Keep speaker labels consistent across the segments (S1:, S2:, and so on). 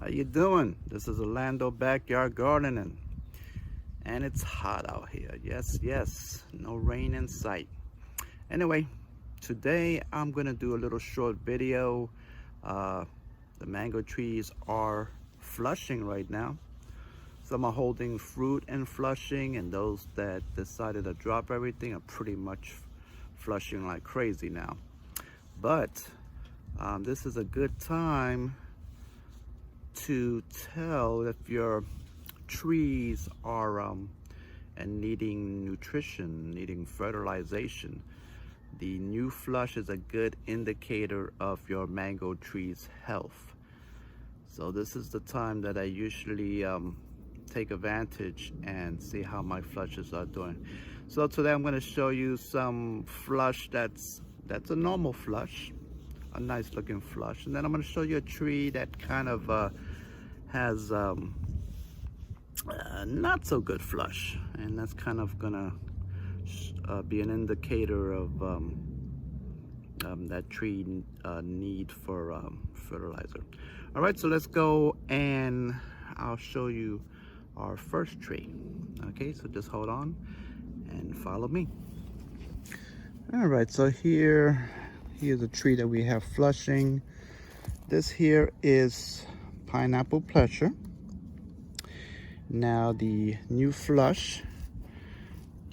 S1: How you doing? This is Orlando Backyard Gardening, and it's hot out here. Yes, yes, no rain in sight. Anyway, today I'm gonna do a little short video. Uh, the mango trees are flushing right now. Some are holding fruit and flushing, and those that decided to drop everything are pretty much flushing like crazy now. But this is a good time to tell if your trees are and needing nutrition, needing fertilization. The new flush is a good indicator of your mango tree's health. So this is the time that I usually take advantage and see how my flushes are doing. So today I'm going to show you some flush that's a normal flush, a nice looking flush, and then I'm going to show you a tree that kind of has not so good flush, and that's kind of gonna be an indicator of that tree need for fertilizer. All right, so let's go and I'll show you our first tree. Okay, so just hold on and follow me. All right, so here's a tree that we have flushing. This here is pineapple pleasure. Now the new flush,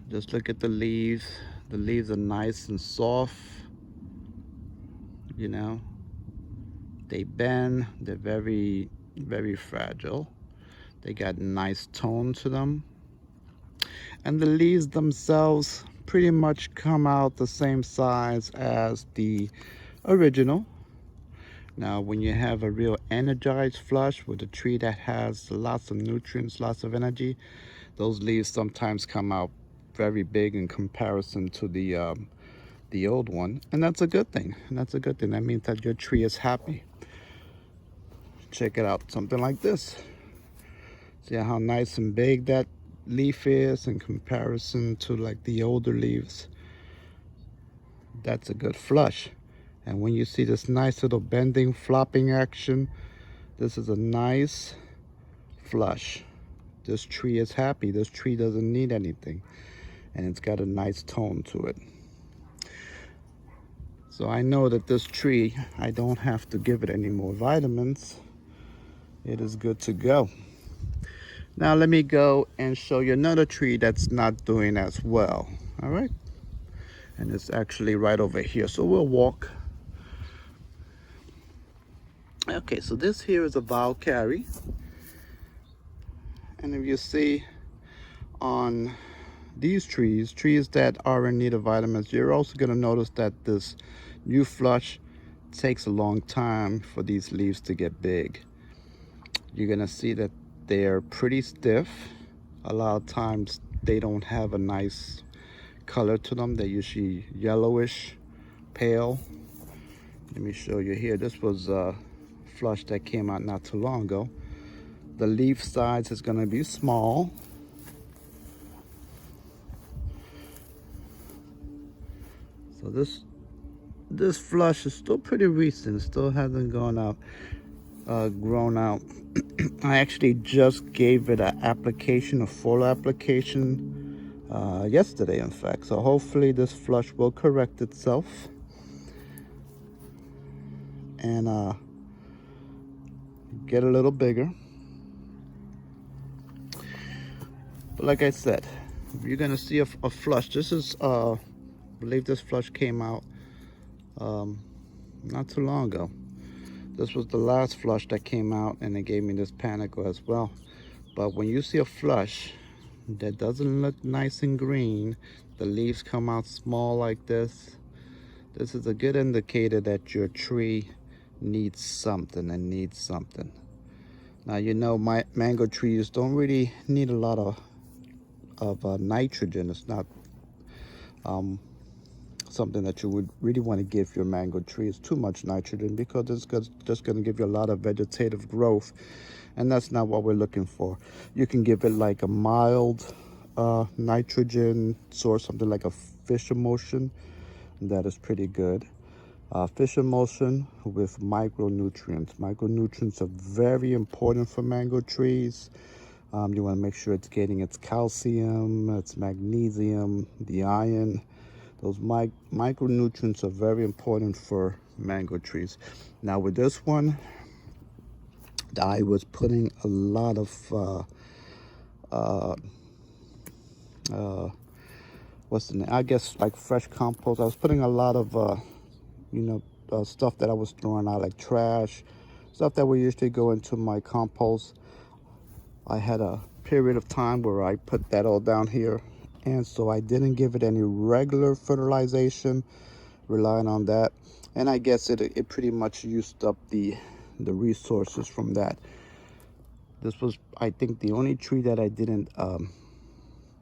S1: just look at the leaves. The leaves are nice and soft, you know. They bend, they're very, very fragile. They got nice tone to them. And the leaves themselves pretty much come out the same size as the original. Now, when you have a real energized flush with a tree that has lots of nutrients, lots of energy, those leaves sometimes come out very big in comparison to the old one, and that's a good thing. And that's a good thing. That means that your tree is happy. Check it out, something like this. See how nice and big that leaf is in comparison to like the older leaves. That's a good flush. And when you see this nice little bending, flopping action, this is a nice flush. This tree is happy. This tree doesn't need anything. And it's got a nice tone to it. So I know that this tree, I don't have to give it any more vitamins. It is good to go. Now let me go and show you another tree that's not doing as well. All right. And it's actually right over here. So we'll walk. Okay, so this here is a Vowen Carry. And if you see on these trees that are in need of vitamins, you're also going to notice that this new flush takes a long time for these leaves to get big. You're going to see that they're pretty stiff. A lot of times they don't have a nice color to them. They're usually yellowish, pale. Let me show you here. This was a flush that came out not too long ago. The leaf size is going to be small. So this flush is still pretty recent. Still hasn't gone out, grown out. I actually just gave it an application, a full application, yesterday, in fact. So hopefully this flush will correct itself and get a little bigger. But like I said, if you're gonna see a flush, this is I believe this flush came out not too long ago. This was the last flush that came out, and it gave me this panicle as well. But when you see a flush that doesn't look nice and green, the leaves come out small like this, this is a good indicator that your tree needs something and needs something. Now, you know, my mango trees don't really need a lot of nitrogen. It's not something that you would really want to give your mango trees too much nitrogen, because it's just going to give you a lot of vegetative growth, and that's not what we're looking for. You can give it like a mild nitrogen source, something like a fish emulsion. That is pretty good. Fish emulsion with micronutrients. Micronutrients are very important for mango trees. You want to make sure it's getting its calcium, its magnesium, the iron. Those micronutrients are very important for mango trees. Now with this one, I was putting a lot of what's the name? I guess like fresh compost. I was putting a lot of stuff that I was throwing out, like trash, stuff that would usually go into my compost. I had a period of time where I put that all down here, and so I didn't give it any regular fertilization, relying on that. And I guess it pretty much used up the resources from that. This was, I think, the only tree that I didn't,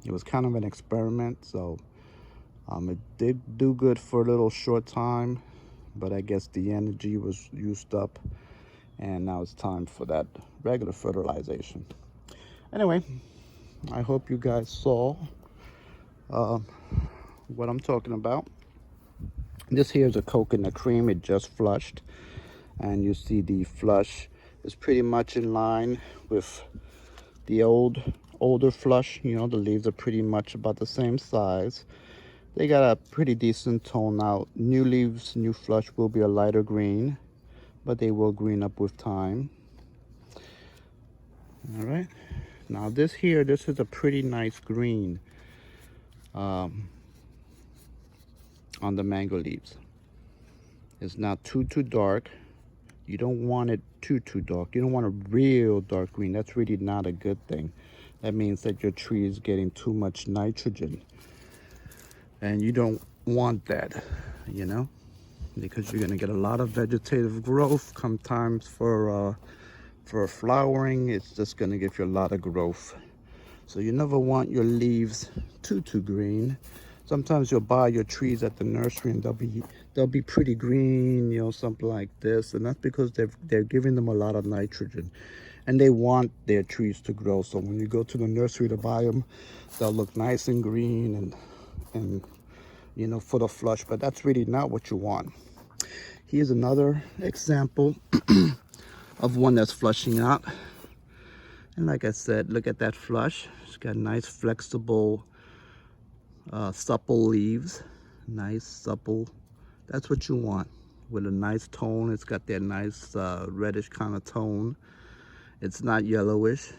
S1: it was kind of an experiment, so it did do good for a little short time, but I guess the energy was used up, and now it's time for that regular fertilization. Anyway, I hope you guys saw what I'm talking about. This here is a coconut cream. It just flushed, and you see the flush is pretty much in line with the older flush. You know, the leaves are pretty much about the same size. They got a pretty decent tone. Now, new leaves, new flush will be a lighter green, but they will green up with time. All right. Now this is a pretty nice green on the mango leaves. It's not too dark. You don't want it too dark. You don't want a real dark green. That's really not a good thing. That means that your tree is getting too much nitrogen, and you don't want that, you know, because you're gonna get a lot of vegetative growth. Sometimes for flowering, it's just gonna give you a lot of growth. So you never want your leaves too green. Sometimes you'll buy your trees at the nursery and they'll be pretty green, you know, something like this, and that's because they're giving them a lot of nitrogen, and they want their trees to grow. So when you go to the nursery to buy them, they'll look nice and green and you know, full of flush, but that's really not what you want. Here's another example of one that's flushing out. And like I said, look at that flush. It's got nice, flexible, supple leaves. Nice, supple. That's what you want. With a nice tone. It's got that nice reddish kind of tone. It's not yellowish.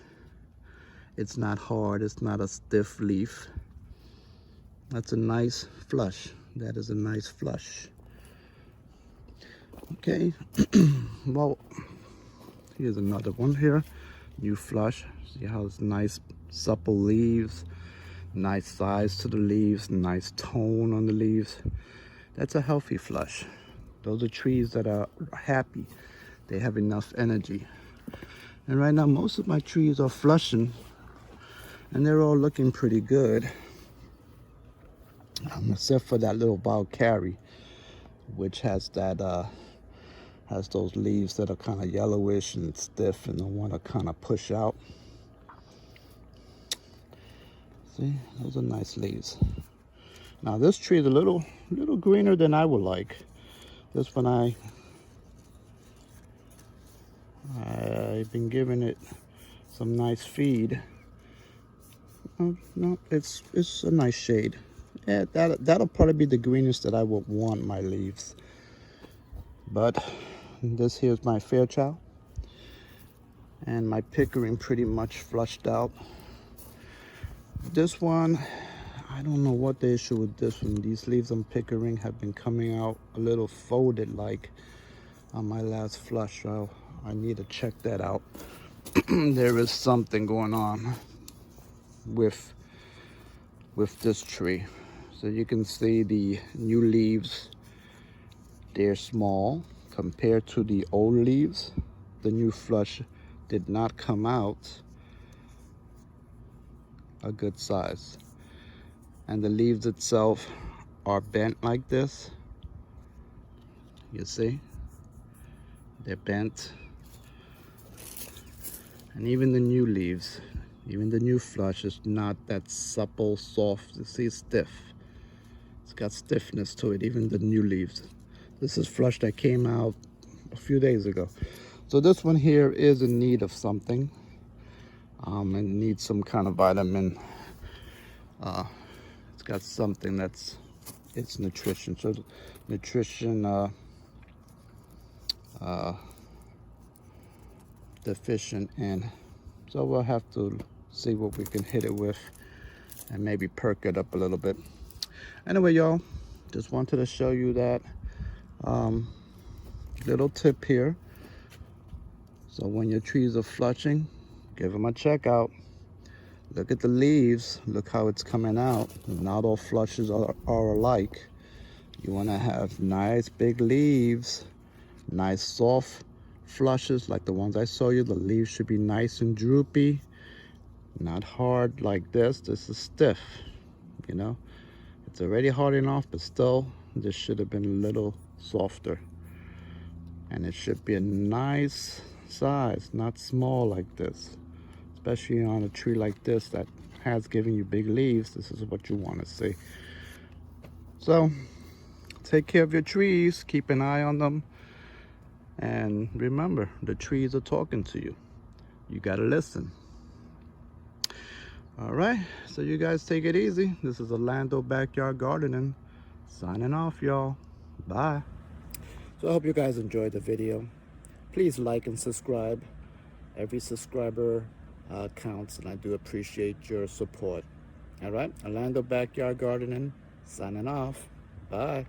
S1: It's not hard. It's not a stiff leaf. That's a nice flush. That is a nice flush. Okay. Well, here's another one here. New flush. See how it's nice, supple leaves, nice size to the leaves, nice tone on the leaves. That's a healthy flush. Those are trees that are happy. They have enough energy. And right now, most of my trees are flushing, and they're all looking pretty good, except for that little Vowen Carry, which has that has those leaves that are kind of yellowish and stiff and don't want to kind of push out. See, those are nice leaves. Now this tree is a little greener than I would like. This one I've been giving it some nice feed. No, it's a nice shade. Yeah, that'll probably be the greenest that I would want my leaves. But this here's my Fairchild, and my Pickering pretty much flushed out. This one, I don't know what the issue with this one. These leaves on Pickering have been coming out a little folded like on my last flush. So I need to check that out. There is something going on with this tree. So you can see the new leaves, they're small compared to the old leaves. The new flush did not come out a good size, and the leaves itself are bent like this. You see, they're bent. And even the new leaves, even the new flush is not that supple, soft. You see, it's stiff. It's got stiffness to it, even the new leaves. This is flush that came out a few days ago. So this one here is in need of something. And needs some kind of vitamin. It's got something that's, it's nutrition. So nutrition deficient, and so we'll have to see what we can hit it with and maybe perk it up a little bit. Anyway, y'all, just wanted to show you that little tip here. So when your trees are flushing, give them a check out. Look at the leaves. Look how it's coming out. Not all flushes are alike. You want to have nice big leaves, nice soft flushes like the ones I showed you. The leaves should be nice and droopy, not hard like this. This is stiff, you know. It's already hard enough, but still, this should have been a little softer. And it should be a nice size, not small like this. Especially on a tree like this that has given you big leaves, this is what you want to see. So, take care of your trees, keep an eye on them. And remember, the trees are talking to you. You gotta listen. All right, so you guys take it easy. This is Orlando Backyard Gardening, signing off, y'all. Bye. So I hope you guys enjoyed the video. Please like and subscribe. Every subscriber counts, and I do appreciate your support. All right, Orlando Backyard Gardening, signing off. Bye.